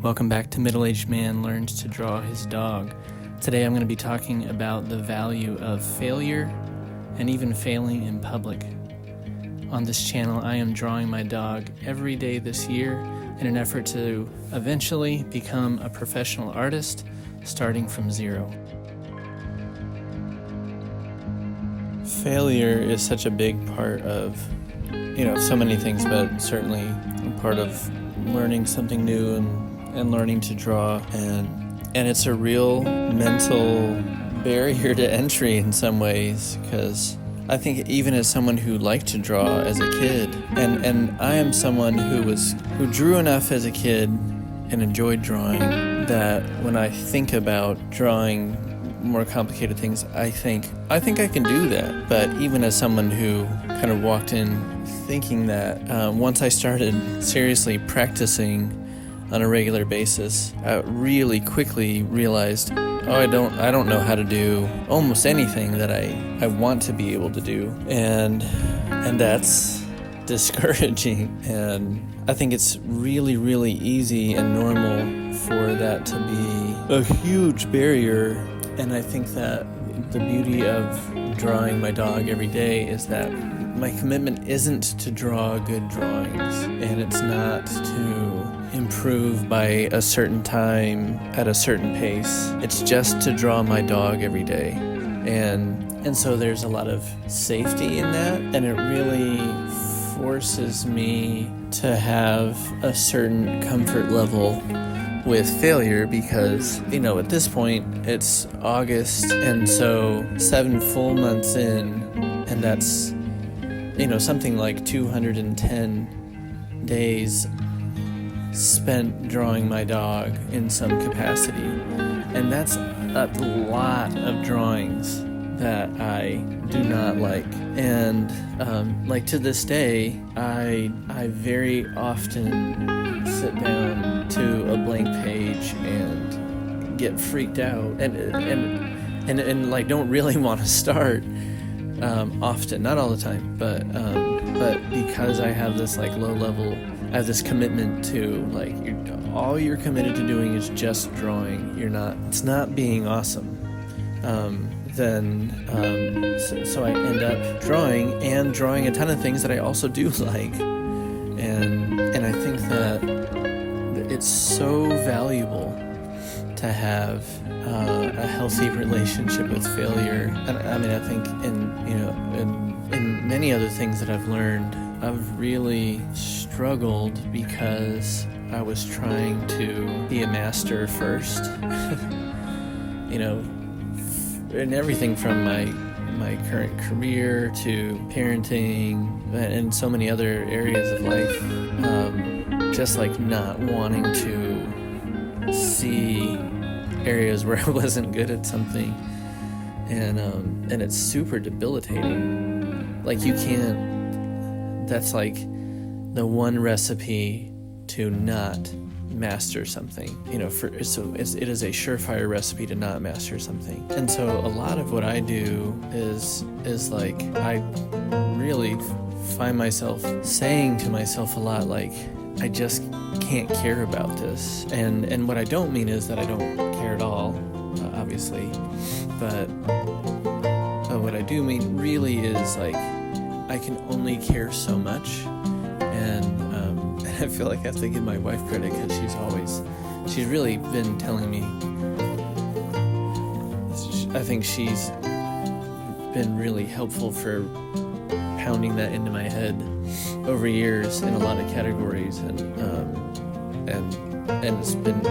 Welcome back to Middle-Aged Man Learns to Draw His Dog. Today I'm going to be talking about the value of failure and even failing in public. On this channel, I am drawing my dog every day this year in an effort to eventually become a professional artist, starting from zero. Failure is such a big part of, so many things, but certainly a part of learning something new and learning to draw, and it's a real mental barrier to entry in some ways, because I think even as someone who liked to draw as a kid, and I am someone who drew enough as a kid and enjoyed drawing, that when I think about drawing more complicated things, I think I can do that. But even as someone who kind of walked in thinking that, once I started seriously practicing on a regular basis, I really quickly realized, I don't know how to do almost anything that I want to be able to do, and that's discouraging. And I think it's really, really easy and normal for that to be a huge barrier. And I think that the beauty of drawing my dog every day is that my commitment isn't to draw good drawings, and it's not to improve by a certain time at a certain pace. It's just to draw my dog every day. And so there's a lot of safety in that, and it really forces me to have a certain comfort level with failure, because at this point it's August, and so 7 full months in, and that's something like 210 days spent drawing my dog in some capacity, and that's a lot of drawings that I do not like. And to this day, I very often sit down to a blank page and get freaked out and don't really want to start. Often, not all the time, but because I have this low level, I have this commitment to all you're committed to doing is just drawing. It's not being awesome. So I end up drawing a ton of things that I also do like, and I think that it's so valuable to have a healthy relationship with failure. And I think in many other things that I've learned, I've really struggled because I was trying to be a master first. In everything from my current career to parenting and so many other areas of life, just not wanting to see areas where I wasn't good at something, and it's super debilitating. You can't. That's the one recipe to not master something. It is a surefire recipe to not master something. And so a lot of what I do is I really find myself saying to myself a lot, I just can't care about this. And what I don't mean is that I don't care at all, obviously, but what I do mean really is I can only care so much. And I feel like I have to give my wife credit, because she's really been telling me, I think she's been really helpful for pounding that into my head over years in a lot of categories, and it's been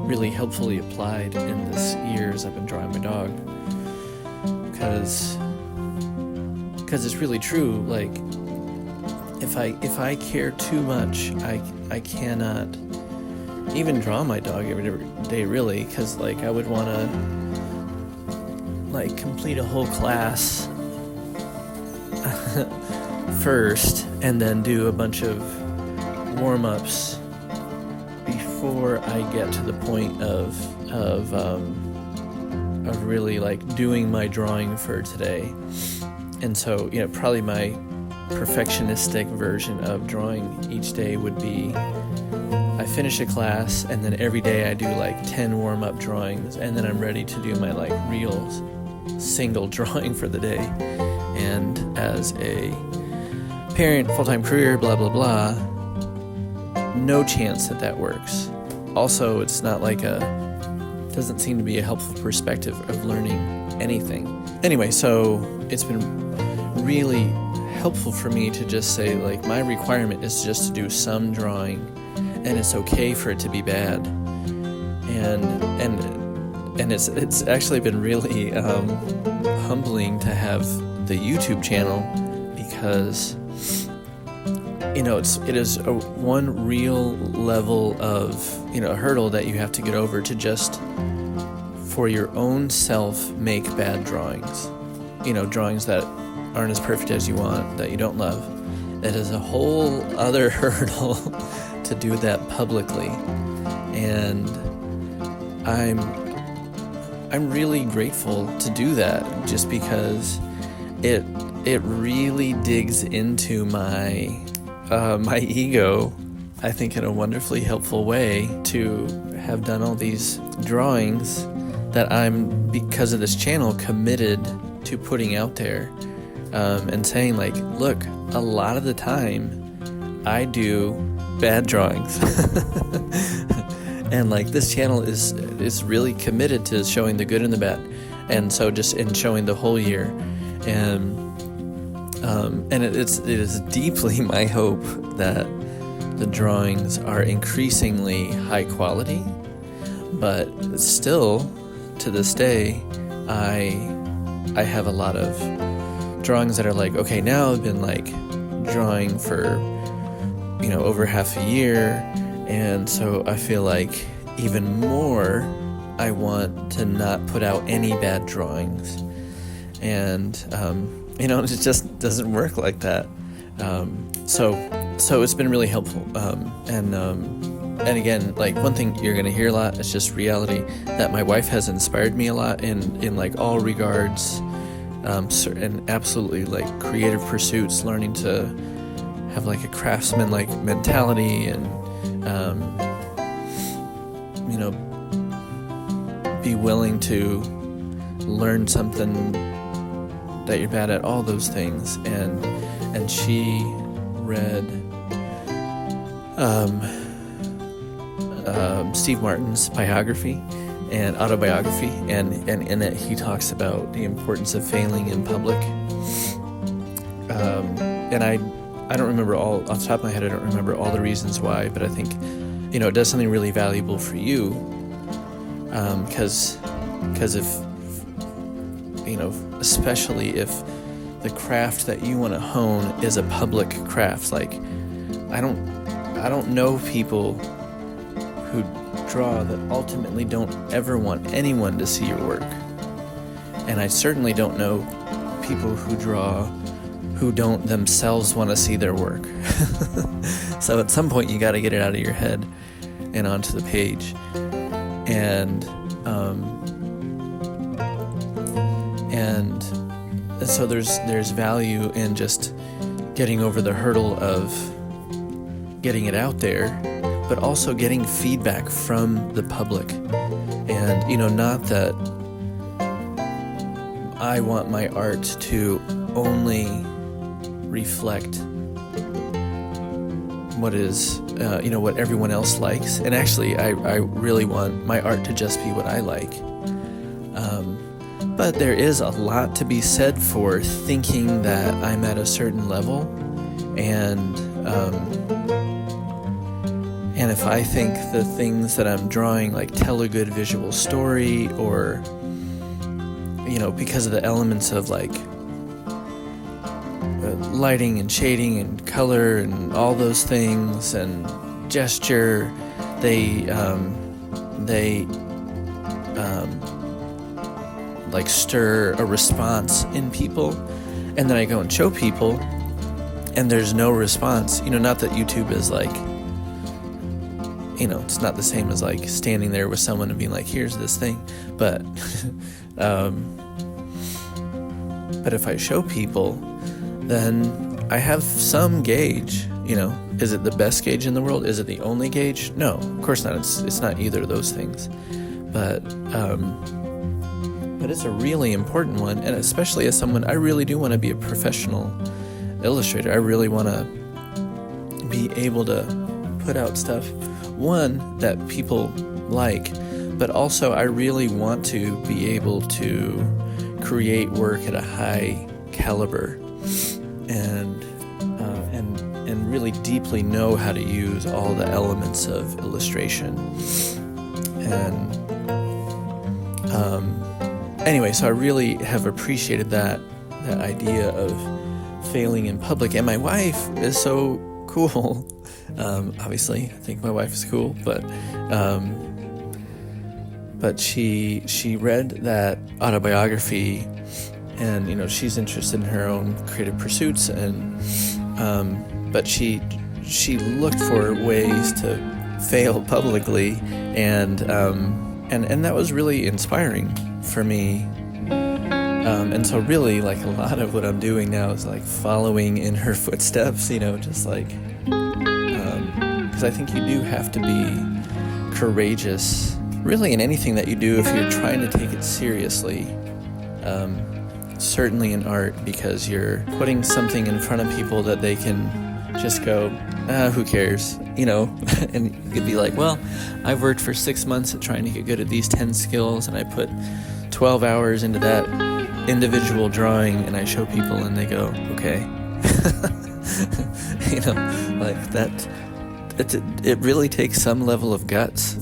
really helpfully applied in this year as I've been drawing my dog, because it's really true. If I care too much, I cannot even draw my dog every day, really, because I would want to complete a whole class first, and then do a bunch of warm-ups before I get to the point of really doing my drawing for today. And so probably my perfectionistic version of drawing each day would be, I finish a class, and then every day I do like 10 warm-up drawings, and then I'm ready to do my like real single drawing for the day. And as a parent, full-time career, blah blah blah, no chance that works. Also, it's not like doesn't seem to be a helpful perspective of learning anything. Anyway, so it's been really helpful for me to just say, like, my requirement is just to do some drawing, and it's okay for it to be bad. And it's actually been really humbling to have the YouTube channel, because it is one real level of a hurdle that you have to get over to just for your own self make bad drawings. Drawings that aren't as perfect as you want, that you don't love. It is a whole other hurdle to do that publicly. And I'm really grateful to do that, just because it really digs into my ego, I think, in a wonderfully helpful way, to have done all these drawings that I'm, because of this channel, committed to putting out there, and saying, like, look, a lot of the time I do bad drawings. And like, this channel is really committed to showing the good and the bad, and so just in showing the whole year. And it is deeply my hope that the drawings are increasingly high quality, but still to this day I have a lot of drawings that are like, okay, now I've been like drawing for over half a year, and so I feel like even more I want to not put out any bad drawings. And it just doesn't work like that. So it's been really helpful. And again, like, one thing you're gonna hear a lot is just reality, that my wife has inspired me a lot in like all regards, and absolutely like creative pursuits, learning to have like a craftsman like mentality, and be willing to learn something that you're bad at, all those things. And she read Steve Martin's biography and autobiography, and in it he talks about the importance of failing in public. And I don't remember all off the top of my head. I don't remember all the reasons why, but I think it does something really valuable for you, because if especially if the craft that you want to hone is a public craft. Like, I don't know people who draw that ultimately don't ever want anyone to see your work. And I certainly don't know people who draw who don't themselves want to see their work. So at some point you got to get it out of your head and onto the page. And so there's value in just getting over the hurdle of getting it out there, but also getting feedback from the public. And not that I want my art to only reflect what is what everyone else likes, and actually I really want my art to just be what I like. But there is a lot to be said for thinking that I'm at a certain level, and if I think the things that I'm drawing like tell a good visual story, or because of the elements of like lighting and shading and color and all those things and gesture, they like stir a response in people, and then I go and show people and there's no response. Not that YouTube is like, it's not the same as like standing there with someone and being like, here's this thing, but if I show people, then I have some gauge, Is it the best gauge in the world? Is it the only gauge? No, of course not. It's not either of those things. But it's a really important one, and especially as someone, I really do want to be a professional illustrator. I really want to be able to put out stuff, one, that people like, but also I really want to be able to create work at a high caliber and really deeply know how to use all the elements of illustration. And anyway, so I really have appreciated that idea of failing in public. And my wife is so cool. Obviously, I think my wife is cool, but she read that autobiography, and she's interested in her own creative pursuits, and but she looked for ways to fail publicly, and that was really inspiring for me. And so really, like, a lot of what I'm doing now is like following in her footsteps, just like, because I think you do have to be courageous, really, in anything that you do if you're trying to take it seriously. Certainly in art, because you're putting something in front of people that they can just go, who cares, and you could be like, well, I've worked for 6 months at trying to get good at these 10 skills, and I put 12 hours into that individual drawing, and I show people and they go, okay. Like that, it really takes some level of guts